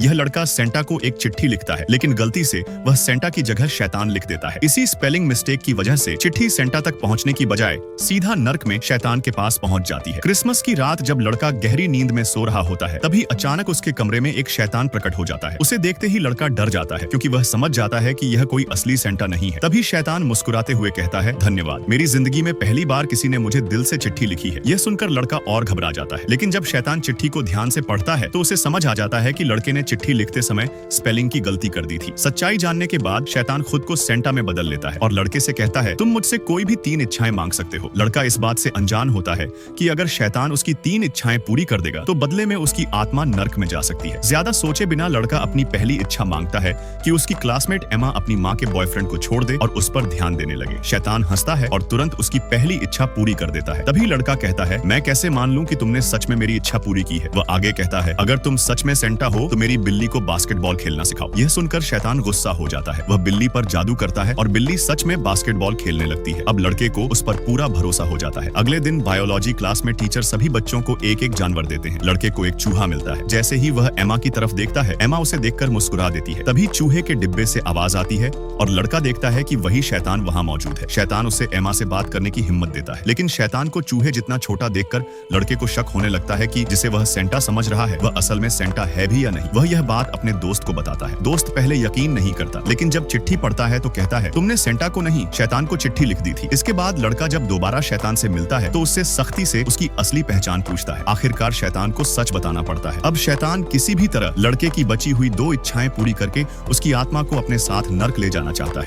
यह लड़का सेंटा को एक चिट्ठी लिखता है, लेकिन गलती से वह सेंटा की जगह शैतान लिख देता है। इसी स्पेलिंग मिस्टेक की वजह से चिट्ठी सेंटा तक पहुंचने की बजाय सीधा नर्क में शैतान के पास पहुंच जाती है। क्रिसमस की रात जब लड़का गहरी नींद में सो रहा होता है, तभी अचानक उसके कमरे में एक शैतान प्रकट हो जाता है। उसे देखते ही लड़का डर जाता है, क्योंकि वह समझ जाता है कि यह कोई असली सेंटा नहीं है। तभी शैतान मुस्कुराते हुए कहता है, धन्यवाद, मेरी जिंदगी में पहली बार किसी ने मुझे दिल से चिट्ठी लिखी है। यह सुनकर लड़का और घबरा जाता है, लेकिन जब शैतान चिट्ठी को ध्यान से पढ़ता है तो उसे समझ आ जाता है कि लड़के ने चिट्ठी लिखते समय स्पेलिंग की गलती कर दी थी। सच्चाई जानने के बाद शैतान खुद को सेंटा में बदल लेता है और लड़के से कहता है, तुम मुझसे कोई भी 3 इच्छाएं मांग सकते हो। लड़का इस बात से अनजान होता है कि अगर शैतान उसकी 3 इच्छाएं पूरी कर देगा तो बदले में उसकी आत्मा नर्क में जा सकती है। ज्यादा सोचे बिना लड़का अपनी पहली इच्छा मांगता है कि उसकी क्लासमेट एमा अपनी माँ के बॉयफ्रेंड को छोड़ दे और उस पर ध्यान देने लगे। शैतान हंसता है और तुरंत उसकी पहली इच्छा पूरी कर देता है। तभी लड़का कहता है, मैं कैसे मान लूं कि तुमने सच में मेरी इच्छा पूरी की है। वह आगे कहता है, अगर तुम सच में सेंटा हो तो मेरी बिल्ली को बास्केटबॉल खेलना सिखाओ। यह सुनकर शैतान गुस्सा हो जाता है। वह बिल्ली पर जादू करता है और बिल्ली सच में बास्केटबॉल खेलने लगती है। अब लड़के को उस पर पूरा भरोसा हो जाता है। अगले दिन बायोलॉजी क्लास में टीचर सभी बच्चों को एक एक जानवर देते हैं। लड़के को एक चूहा मिलता है। जैसे ही वह एमा की तरफ देखता है, एमा उसे देखकर मुस्कुरा देती है। तभी चूहे के डिब्बे से आवाज आती है और लड़का देखता है कि वही शैतान वहां मौजूद है। शैतान उसे एमा से बात करने की हिम्मत देता है, लेकिन शैतान को चूहे जितना छोटा देखकर लड़के को शक होने लगता है कि जिसे वह सेंटा समझ रहा है वह असल में सेंटा है भी या नहीं। वह यह बात अपने दोस्त को बताता है। दोस्त पहले यकीन नहीं करता, लेकिन जब चिट्ठी पढ़ता है तो कहता है, तुमने सेंटा को नहीं, शैतान को चिट्ठी लिख दी थी। इसके बाद लड़का जब दोबारा शैतान से मिलता है तो उससे सख्ती से उसकी असली पहचान पूछता है। आखिरकार शैतान को सच बताना पड़ता है। अब शैतान किसी भी तरह लड़के की बची हुई 2 इच्छाएं पूरी करके उसकी आत्मा को अपने साथ नर्क ले जाना चाहता है।